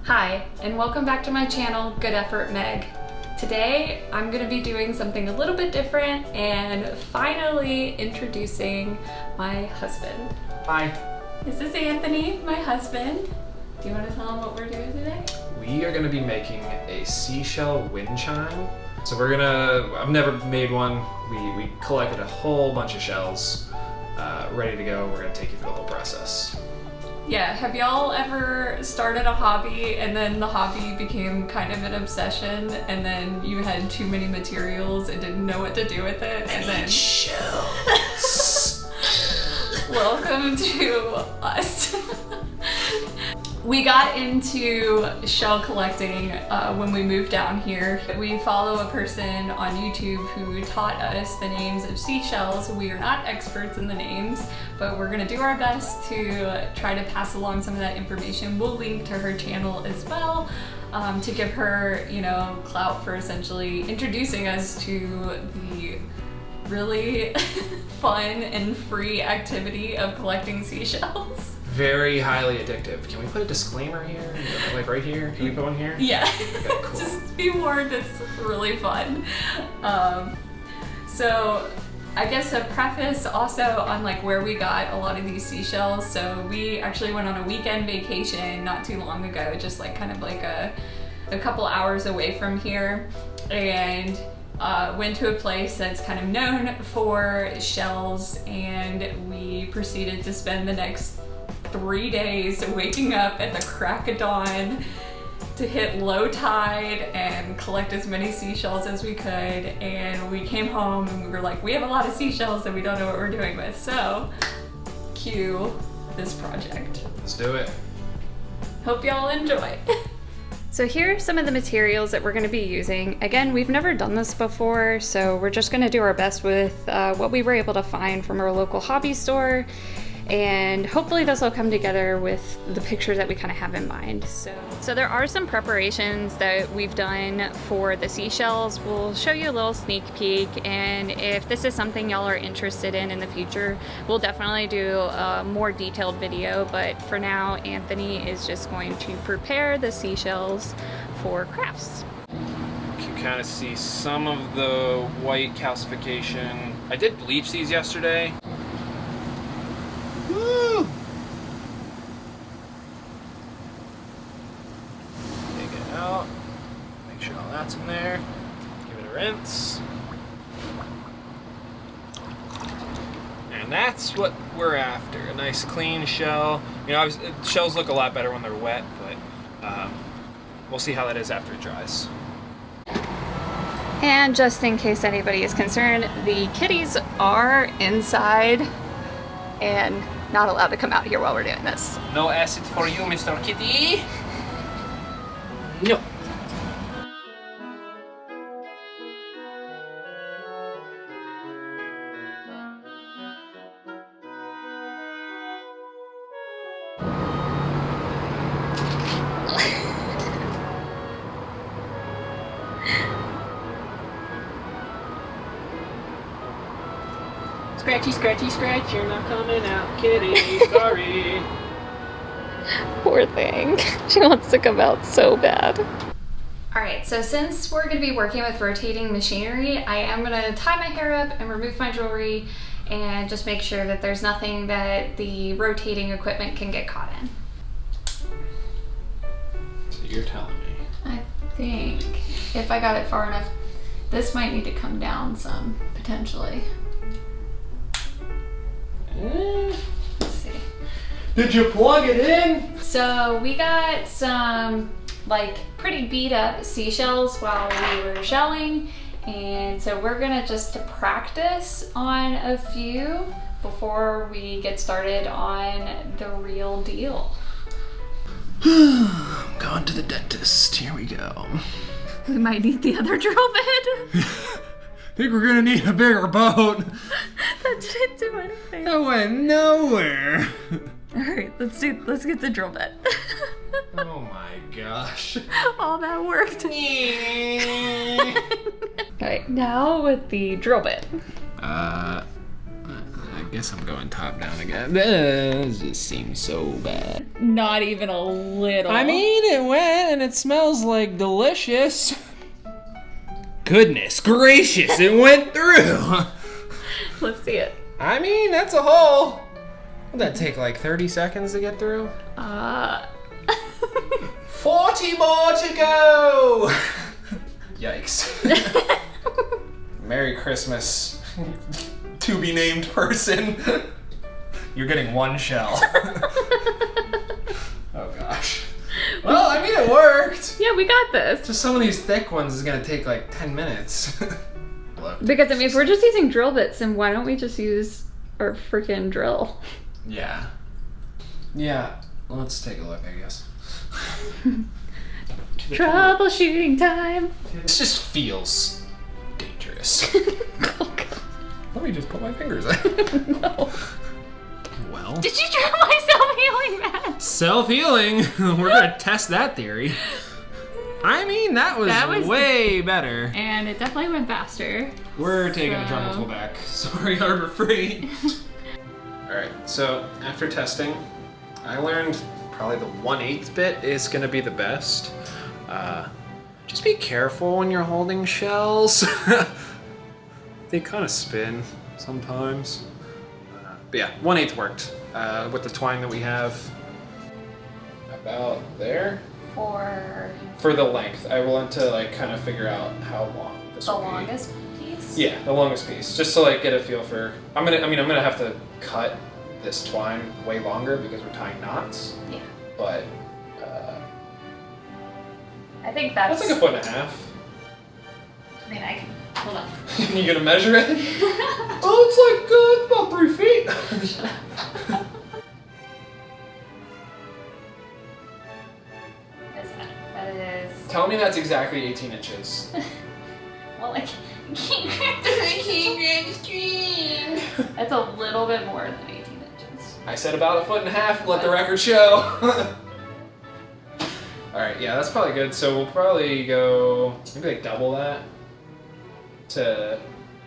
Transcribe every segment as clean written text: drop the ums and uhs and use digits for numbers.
Hi, and welcome back to my channel, Good Effort Meg. Today, I'm gonna be doing something a little bit different and finally introducing my husband. Hi. This is Anthony, my husband. Do you wanna tell him what we're doing today? We are gonna be making a seashell wind chime. So I've never made one. We collected a whole bunch of shells, ready to go. We're gonna take you through the whole process. Yeah, have y'all ever started a hobby and then the hobby became kind of an obsession and then you had too many materials and didn't know what to do with it and then shells. Welcome to us. We got into shell collecting when we moved down here. We follow a person on YouTube who taught us the names of seashells. We are not experts in the names, but we're gonna do our best to try to pass along some of that information. We'll link to her channel as well to give her, clout for essentially introducing us to the really fun and free activity of collecting seashells. Very highly addictive. Can we put a disclaimer here? Like right here? Can we put one here? Yeah. Okay, cool. Just be warned, it's really fun. So I guess a preface also on like where we got a lot of these seashells. So we actually went on a weekend vacation not too long ago, just like kind of like a couple hours away from here, and went to a place that's kind of known for shells, and we proceeded to spend the next 3 days waking up at the crack of dawn to hit low tide and collect as many seashells as we could. And we came home and we were like, we have a lot of seashells that we don't know what we're doing with. So cue this project. Let's do it. Hope y'all enjoy. So here are some of the materials that we're going to be using. Again, we've never done this before, so we're just going to do our best with what we were able to find from our local hobby store. And hopefully this will come together with the picture that we kind of have in mind. So there are some preparations that we've done for the seashells. We'll show you a little sneak peek, and if this is something y'all are interested in the future, we'll definitely do a more detailed video. But for now, Anthony is just going to prepare the seashells for crafts. You can kind of see some of the white calcification. I did bleach these yesterday. Woo! Take it out. Make sure all that's in there. Give it a rinse. And that's what we're after. A nice clean shell. Obviously, shells look a lot better when they're wet, but we'll see how that is after it dries. And just in case anybody is concerned, the kitties are inside and not allowed to come out here while we're doing this. No acid for you, Mr. Kitty. No. Scratchy, scratchy, scratch, you're not coming out, kitty, sorry. Poor thing. She wants to come out so bad. Alright, so since we're going to be working with rotating machinery, I am going to tie my hair up and remove my jewelry and just make sure that there's nothing that the rotating equipment can get caught in. So you're telling me. I think if I got it far enough, this might need to come down some, potentially. Let's see. Did you plug it in? So we got some like pretty beat up seashells while we were shelling, and so we're gonna just practice on a few before we get started on the real deal. I'm going to the dentist. Here we go. We might need the other drill bit. I think we're gonna need a bigger boat. That didn't do anything. That went nowhere. Alright, let's get the drill bit. Oh my gosh. All that worked. Alright, now with the drill bit. I guess I'm going top down again. This just seems so bad. Not even a little. I mean, it went and it smells like delicious. Goodness gracious, it went through. Let's see it. I mean, that's a hole. Would that take like 30 seconds to get through? 40 more to go. Yikes. Merry Christmas, to be named person. You're getting one shell. Oh gosh. Well, I mean, it worked. Yeah, we got this. Just some of these thick ones is gonna take like 10 minutes. Because I mean, if we're just using drill bits, then why don't we just use our freaking drill? Yeah. Yeah. Let's take a look, I guess. Troubleshooting time. This just feels dangerous. Oh, God. Let me just put my fingers in. No. Well. Did you try my self-healing mat? Self-healing? We're gonna test that theory. I mean, that was way better. And it definitely went faster. We're taking the Dremel tool back. Sorry, Harbor Freight. Alright, so after testing, I learned probably the 1/8 bit is gonna be the best. Just be careful when you're holding shells. They kind of spin sometimes. But yeah, 1/8 worked. With the twine that we have. About there. For the length. I want to like kind of figure out how long this will be. The longest piece? Yeah, the longest piece. Just to like get a feel for I'm gonna have to cut this twine way longer because we're tying knots. Yeah. But I think that's like 1.5 feet. I mean, I can. Hold on. You gonna measure it? Oh, it's like about 3 feet. Shut up. That is. Tell me that's exactly 18 inches. Well, I can't grab the screen. That's a little bit more than 18 inches. I said about 1.5 feet. Let the record show. All right, yeah, that's probably good. So we'll probably go maybe like double that to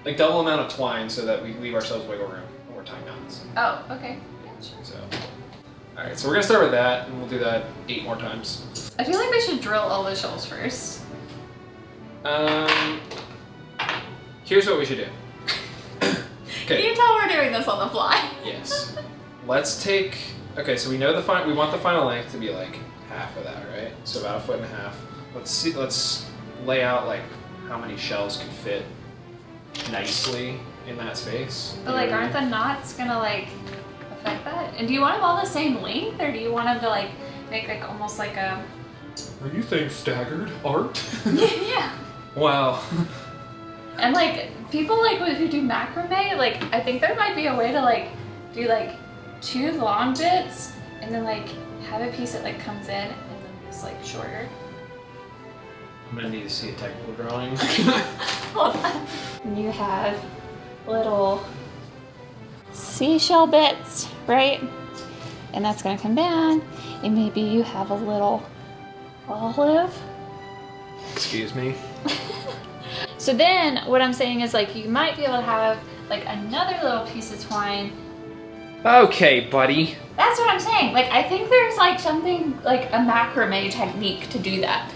like double amount of twine so that we leave ourselves wiggle room when we're tying knots. Oh, okay. Yeah, sure. So, all right, so we're gonna start with that, and we'll do that 8 more times. I feel like we should drill all the shells first. Here's what we should do. Can you tell we're doing this on the fly? Yes. Let's take. Okay, so we know we want the final length to be like half of that, right? So about 1.5 feet. Let's see. Let's lay out like how many shells can fit nicely in that space. But like, aren't the knots gonna like affect that? And do you want them all the same length, or do you want them to like make like almost like a? Are you saying staggered art? Yeah. Wow. And like people like who do macrame, like I think there might be a way to like do like 2 long bits and then like have a piece that like comes in and then just like shorter. I'm gonna need to see a technical drawing. Hold on. And you have little seashell bits, right? And that's gonna come down. And maybe you have a little olive. Excuse me. So then what I'm saying is like you might be able to have like another little piece of twine. Okay, buddy. That's what I'm saying. Like I think there's like something like a macrame technique to do that.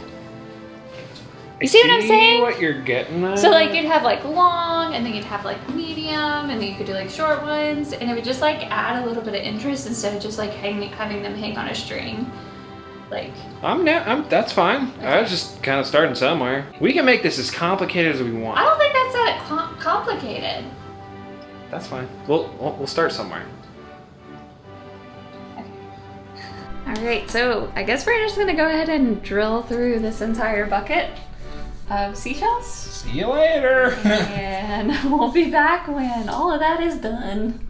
You see what I'm saying? What you're getting at? So like you'd have like long and then you'd have like medium and then you could do like short ones and it would just like add a little bit of interest instead of just like having them hang on a string. Like that's fine. Okay. I was just kind of starting somewhere. We can make this as complicated as we want. I don't think that's that complicated. That's fine. We'll start somewhere. All right, so I guess we're just gonna go ahead and drill through this entire bucket of seashells. See you later. And we'll be back when all of that is done.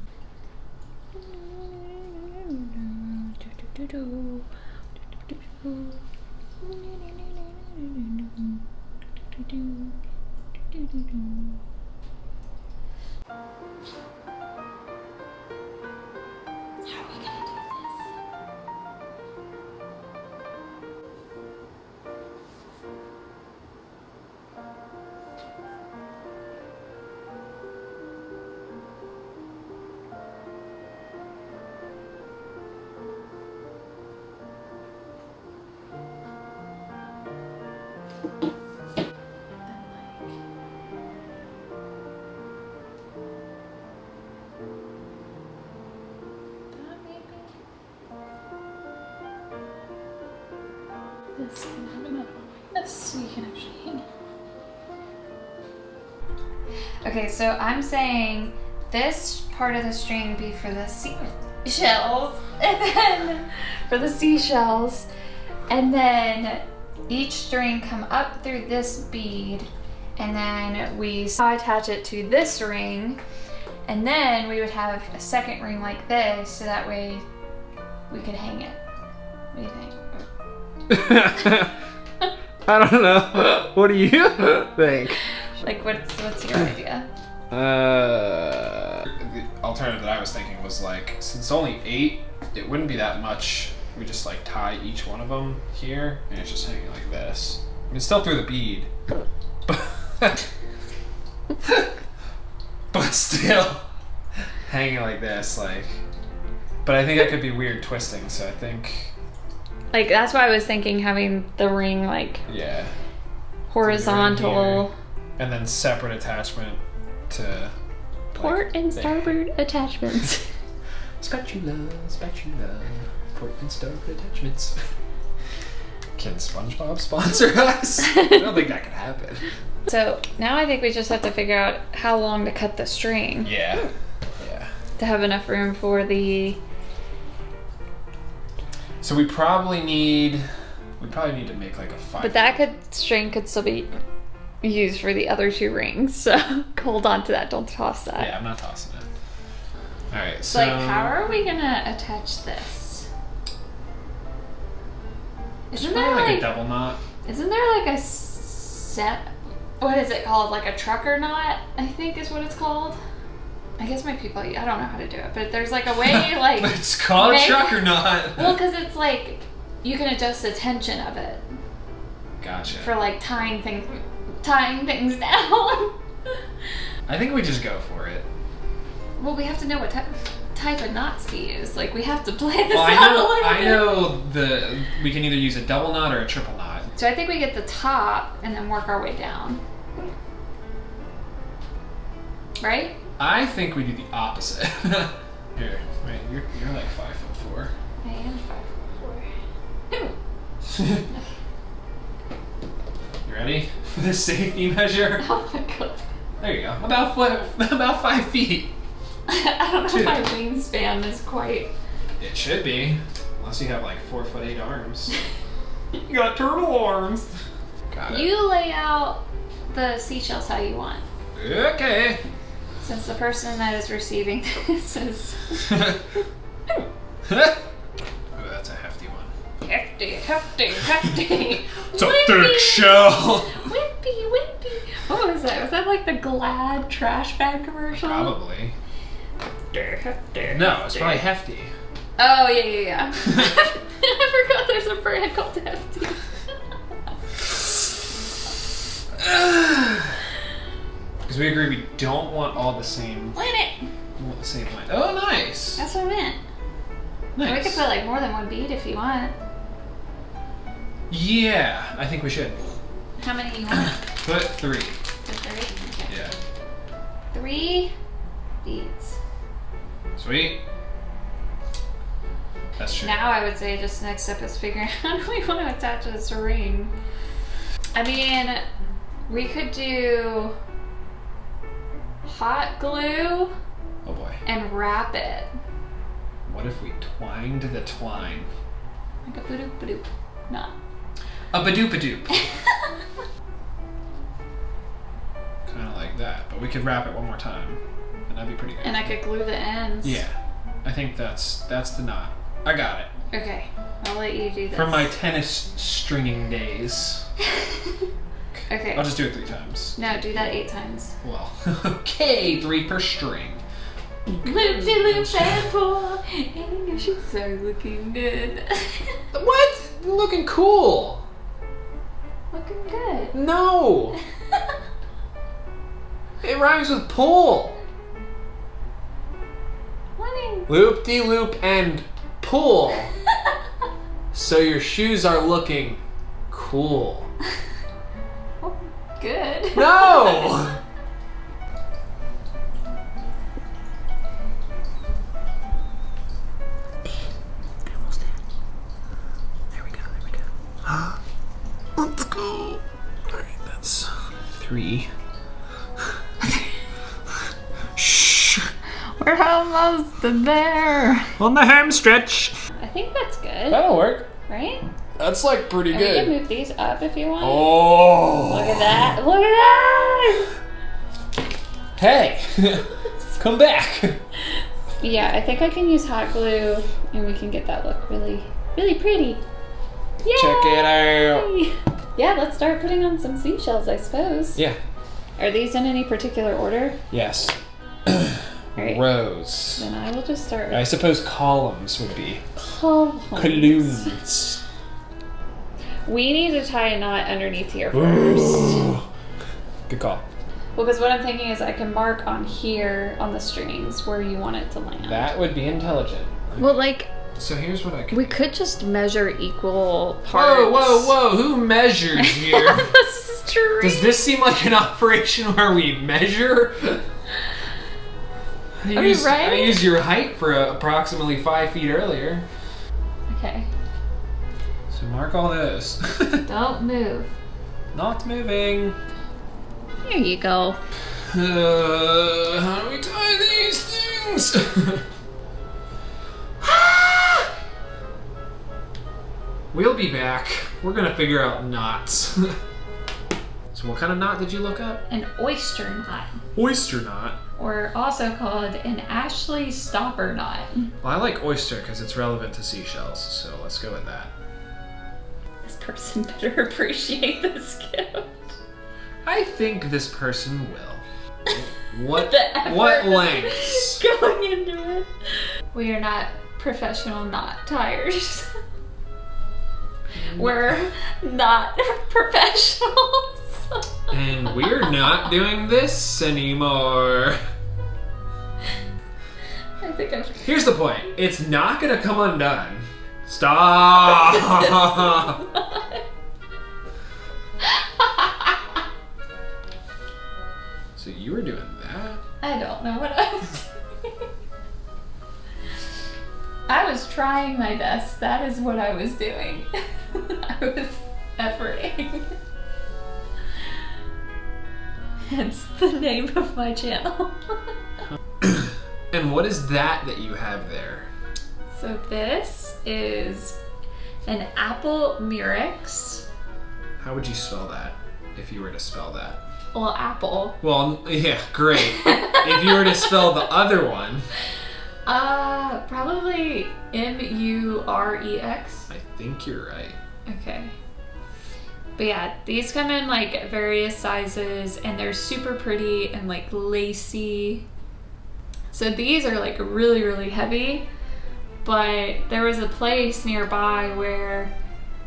This can have another one. This so you can actually hang it. Okay, so I'm saying this part of the string be for the seashells, and then for the seashells, and then each string come up through this bead, and then we attach it to this ring, and then we would have a second ring like this, so that way we could hang it. What do you think? I don't know. What do you think? Like, what's your idea? The alternative that I was thinking was like, since it's only 8, it wouldn't be that much. We just like tie each one of them here, and it's just hanging like this. I mean, it's still through the bead, but still hanging like this, like. But I think that could be weird twisting, so I think. Like, that's why I was thinking having the ring like horizontal. And then separate attachment to port and starboard attachments. Spatula, port and starboard attachments. Can SpongeBob sponsor us? I don't think that could happen. So now I think we just have to figure out how long to cut the string. Yeah. To have enough room for the. So we probably need to make like a 5. But that string could still be used for the other 2 rings. So hold on to that. Don't toss that. Yeah, I'm not tossing it. All right. So like, how are we gonna attach this? Isn't there like a double knot? Isn't there like a set? What is it called? Like a trucker knot? I think is what it's called. I guess my people, I don't know how to do it, but there's like a way like. It's called a trucker knot. Well, because it's like you can adjust the tension of it. Gotcha. For like tying things down. I think we just go for it. Well, we have to know what type of knots to use. Like, we have to plan this Well, out a little bit. I know we can either use a double knot or a triple knot. So I think we get the top and then work our way down. Right? I think we do the opposite. Here, wait, you're like 5'4". I am 5'4". You ready for the safety measure? Oh my god. There you go. About 5 feet. I don't know if my wingspan is quite. It should be, unless you have like 4'8" arms. You got turtle arms. Got it. You lay out the seashells how you want. Okay. Since the person that is receiving this is. Oh, that's a hefty one. Hefty. It's a thick shell. Wimpy. What was that? Was that like the Glad trash bag commercial? Probably. Hefty. No, it's probably hefty. Oh, yeah. I forgot there's a brand called Hefty. Because we agree we don't want all the same. Win it. We want the same length. Oh, nice. That's what I meant. Nice. We could put like more than one bead if you want. Yeah, I think we should. How many you want? Put 3. Put 3? Okay. Yeah. 3 beads. Sweet. That's true. Now I would say just next step is figuring out how do we want to attach this ring. I mean, we could do hot glue Oh boy. and wrap it. What if we twined the twine? Like a badoop. Not. A badoop-a-doop. Kind of like that, but we could wrap it one more time, and that'd be pretty good. And I could glue the ends. Yeah, I think that's the knot. I got it. Okay, I'll let you do this. From my tennis stringing days. Okay. I'll just do it 3 times. No, do that 8 times. Well, okay, 3 per string. Loop-de-loop and pull, and your shoes are looking good. What? Looking cool. Looking good. No. It rhymes with pull. Winning. Loop-de-loop and pull. So your shoes are looking cool. good. No! Almost there. There we go, there we go. Let's go. Alright, that's 3. Shh. We're almost there. On the home stretch. I think that's good, That'll work. right? That's like pretty And good. we can move these up if you want. Oh. Look at that. Look at that. Hey. Come back. Yeah, I think I can use hot glue and we can get that look really, really pretty. Yay! Check it out. Yeah, let's start putting on some seashells, I suppose. Yeah. Are these in any particular order? Yes. Alright. Rows. Then I will just start with I suppose columns would be. columns. Columns. We need to tie a knot underneath here first. Ooh. Good call. Well, because what I'm thinking is I can mark on here on the strings where you want it to land. That would be intelligent. Well, like, So here's what I can we could just measure equal parts. Whoa, whoa, whoa. Who measures here? This is true. Does this seem like an operation where we measure? I used your height for approximately 5 feet earlier. Okay. So mark all those. Don't move. Not moving. There you go. How do we tie these things? We'll be back. We're gonna figure out knots. So what kind of knot did you look up? An oyster knot, Oyster knot. or also called an Ashley stopper knot. Well, I like oyster because it's relevant to seashells, so let's go with that. This person better appreciate this gift. I think this person will. What The effort what lengths? going into it. We are not professional knot tiers. We're not professionals. And we're not doing this anymore. I think I'm. Here's the point. It's not gonna come undone. Stop! So you were doing that? I don't know what I was doing. I was trying my best. That is what I was doing. I was efforting. Hence the name of my channel. And what is that you have there? So this is an apple murex. How would you spell that if you were to spell that? Well, apple. Well, yeah, great. If you were to spell the other one. Probably M-U-R-E-X. I think you're right. Okay. But yeah, these come in like various sizes and they're super pretty and like lacy. So these are like really, really heavy, but there was a place nearby where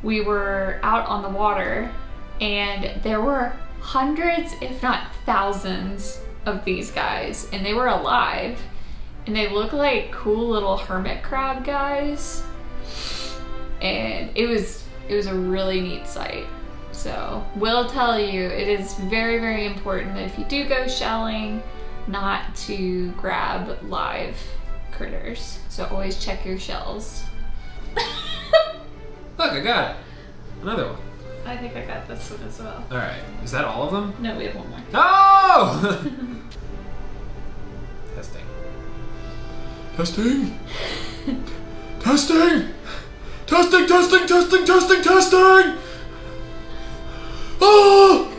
we were out on the water and there were hundreds, if not thousands of these guys, and they were alive and they look like cool little hermit crab guys. And it was a really neat sight. So will tell you, it is very, very important that if you do go shelling, not to grab live critters. So always check your shells. Look, I got it. Another one. I think I got this one as well. All right. Is that all of them? No, we have one more. No! Testing. Testing. Testing. Testing, testing, testing, testing, testing! Oh!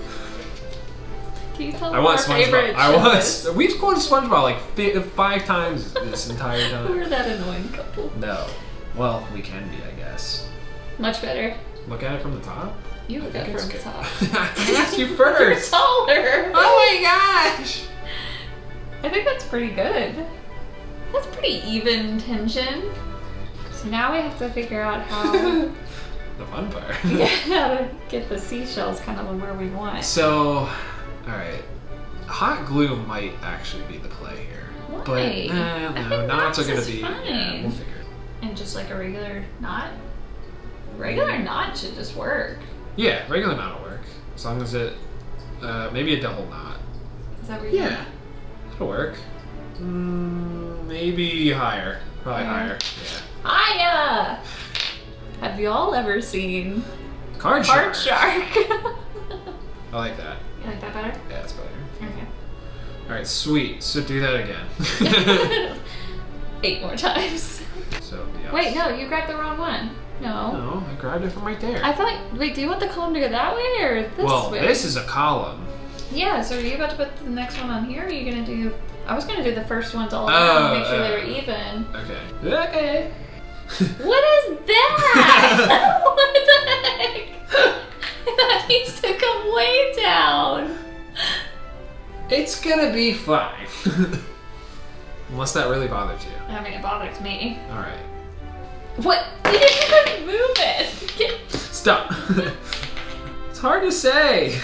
Can you tell I them want our favorite SpongeBob. We've quoted SpongeBob like 5 times this entire time. We're that annoying couple. No. Well, we can be, I guess. Much better. Look at it from the top. You look at it from the top. I asked you You're first. taller. Oh my gosh! I think that's pretty good. That's pretty even tension. So now we have to figure out how The fun part. how to get the seashells kind of where we want. So, alright. Hot glue might actually be the play here. Why? But, I no, think knots are knots gonna is be. fine. Yeah, we'll figure it. And just like a regular knot? Regular knot should just work. Yeah, regular knot will work. As long as it Maybe a double knot. Is that what you're Yeah, that'll work. Maybe higher. Probably higher. Yeah. Hiya! Have y'all ever seen Card Card shark. Shark? I like that. You like that better? Yeah, it's better. Okay. All right, sweet. So do that again. 8 more times. So yes. Wait, no, you grabbed the wrong one. No. No, I grabbed it from right there. I thought, wait, do you want the column to go that way or this well, way? this is a column. Yeah, so are you about to put the next one on here or are you gonna do, I was gonna do the first ones all around, make sure they were even. Okay. Okay. What is that? What the heck? That needs to come way down. It's gonna be fine. Unless that really bothers you. I mean, it bothers me. All right. What? You didn't even move it. Stop. It's hard to say.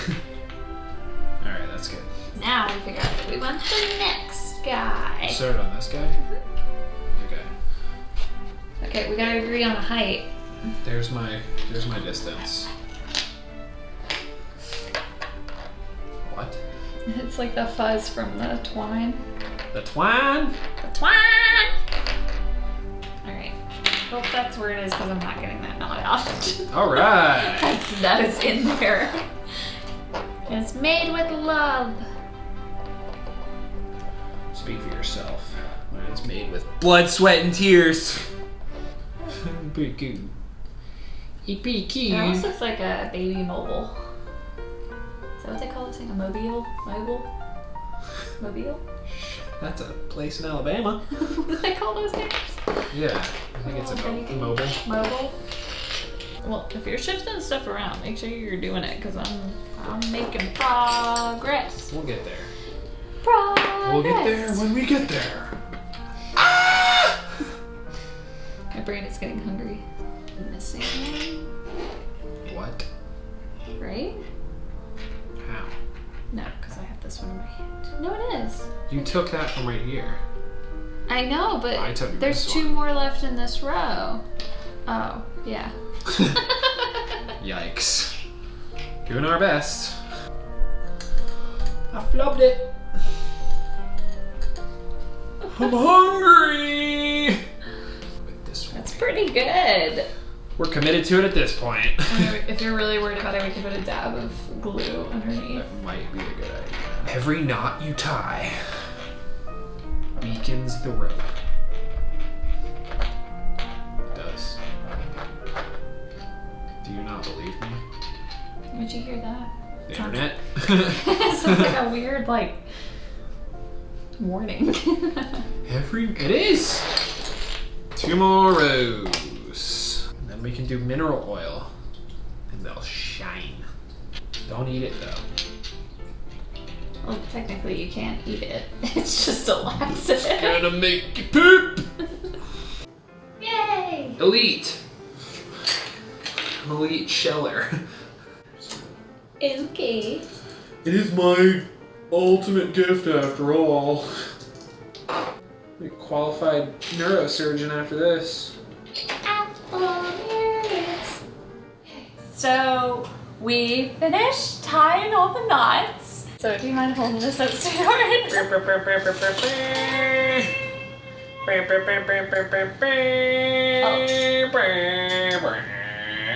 All right, that's good. Now we figure out that we want the next guy. Start on this guy. Okay. Okay, we gotta agree on a height. There's my distance. What? It's like the fuzz from the twine. The twine? The twine! Alright. Well, that's where it is because I'm not getting that knot out. All right. That is in there. It's made with love. Speak for yourself. It's made with blood, sweat, and tears. Pretty cute. It's pretty cute. It almost looks like a baby mobile. Is that what they call this thing? A mobile? Mobile? That's a place in Alabama. What do they call those things? Yeah, I think it's a mobile. Mobile? Well, if you're shifting stuff around, make sure you're doing it because I'm making progress. We'll get there. Progress. We'll get there when we get there. My brain is getting hungry. I'm missing one. What? Right? How? No, because I have this one in my hand. No, it is. You took that from right here. I know, but I took there's this 2 one. more left in this row. Oh, yeah. Yikes. Doing our best. I flubbed it. I'm hungry. With this one. That's pretty good. We're committed to it at this point. If you're really worried about it, we can put a dab of glue underneath. That might be a good idea. Every knot you tie weakens the rope. It does. Do you not believe me? Where'd you hear that? The internet? It sounds like a weird, like, warning. It is! 2 more rows. And then we can do mineral oil. And they'll shine. Don't eat it though. Well, technically you can't eat it. It's just a laxative. Gonna make you poop! Yay! Elite! I'm elite sheller. Okay. It is my ultimate gift after all. I'm a qualified neurosurgeon after this. So we finished tying all the knots. So do you mind holding this up, sweetheart?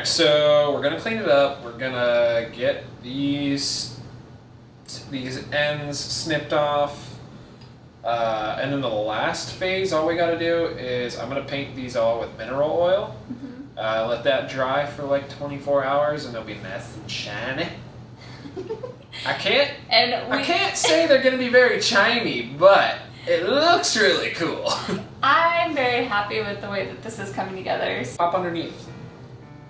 So we're gonna clean it up. We're gonna get these ends snipped off. And then the last phase, all we gotta do is I'm gonna paint these all with mineral oil. Let that dry for like 24 hours and they'll be nice and shiny. I can't say they're gonna be very chimey, but it looks really cool. I'm very happy with the way that this is coming together. Pop underneath.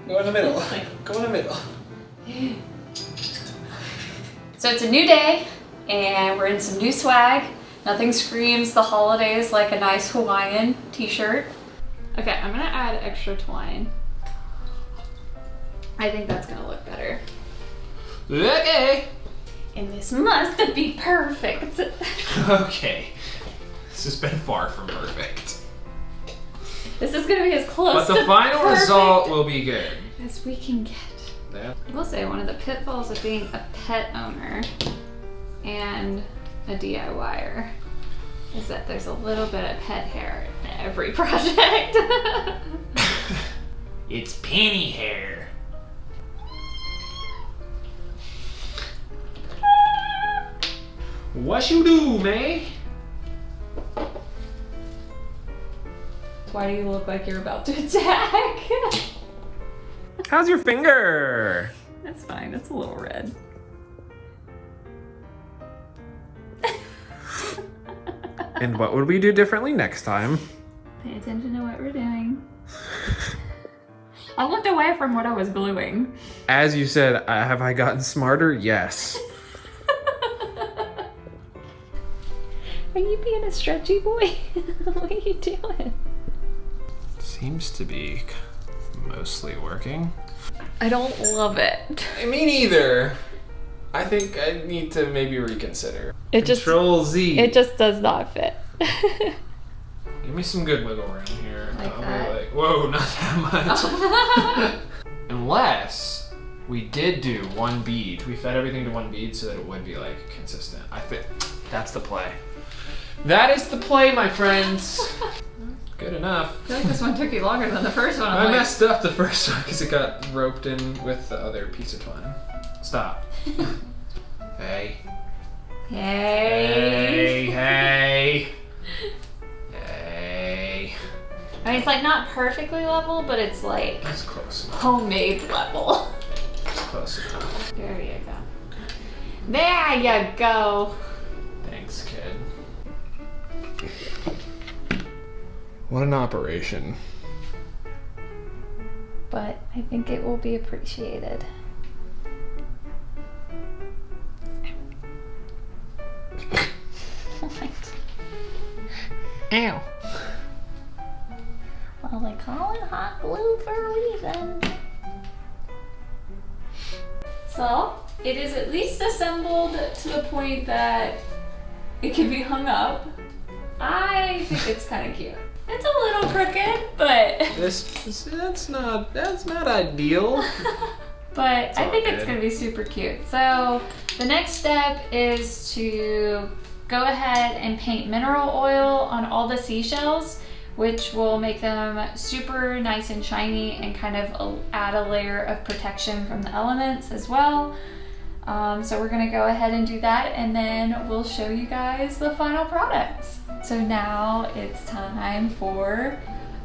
Go in the middle. Go in the middle. So it's a new day and we're in some new swag. Nothing screams the holidays like a nice Hawaiian t-shirt. Okay, I'm gonna add extra twine. I think that's gonna look better. Okay. And this must be perfect. Okay. This has been far from perfect. This is gonna be as close But to the final perfect result will be good. as we can get. That will say one of the pitfalls of being a pet owner and a DIYer is that there's a little bit of pet hair in every project. It's penny hair. What you do, man? Why do you look like you're about to attack? How's your finger? That's fine, it's a little red. And what would we do differently next time? Pay attention to what we're doing. I looked away from what I was gluing. As you said, have I gotten smarter? Yes. Are you being a stretchy boy? What are you doing? Seems to be mostly working. I don't love it. Me neither. I think I need to maybe reconsider. Control Z. It just does not fit. Give me some good wiggle room here. Like I'll be that? like, whoa, not that much. Unless we did do one bead. We fed everything to one bead so that it would be like consistent. I think that's the play. That is the play, my friends. Good enough. I feel like this one took you longer than the first one. I messed up the first one because it got roped in with the other piece of twine. Stop. Hey. Hey. Hey. Hey. Hey. I mean, it's like not perfectly level, but it's like That's close enough. homemade level. That's close enough. There you go. There you go. Thanks, kid. What an operation. But I think it will be appreciated. What? Ow. Well, they call it hot glue for a reason. So, it is at least assembled to the point that it can be hung up. I think it's kind of cute. It's a little crooked, but That's not ideal. but I think all it's good. gonna be super cute. So the next step is to go ahead and paint mineral oil on all the seashells, which will make them super nice and shiny and kind of add a layer of protection from the elements as well. So we're gonna go ahead and do that, and then we'll show you guys the final product. So now it's time for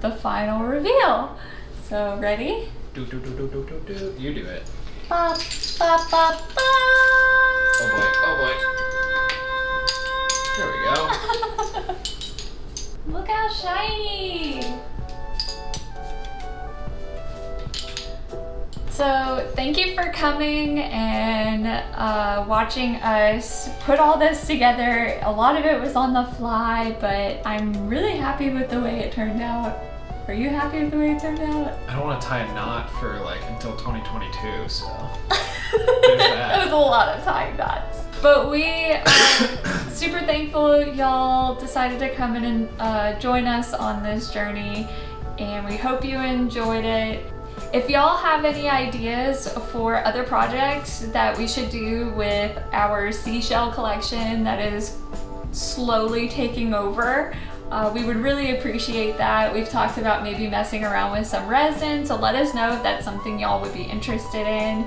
the final reveal. So ready? Do. You do it. Bop, bop, bop, bop. Oh boy. There we go. Look how shiny! So thank you for coming and watching us put all this together. A lot of it was on the fly, but I'm really happy with the way it turned out. Are you happy with the way it turned out? I don't want to tie a knot for like until 2022, so. That was a lot of tying knots. But we are super thankful y'all decided to come in and join us on this journey, and we hope you enjoyed it. If y'all have any ideas for other projects that we should do with our seashell collection that is slowly taking over, we would really appreciate that. We've talked about maybe messing around with some resin, so let us know if that's something y'all would be interested in.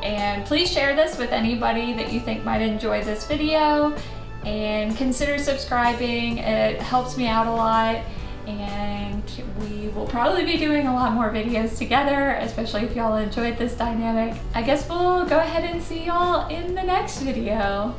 And please share this with anybody that you think might enjoy this video, and consider subscribing. It helps me out a lot, and we will probably be doing a lot more videos together, especially if y'all enjoyed this dynamic. I guess we'll go ahead and see y'all in the next video.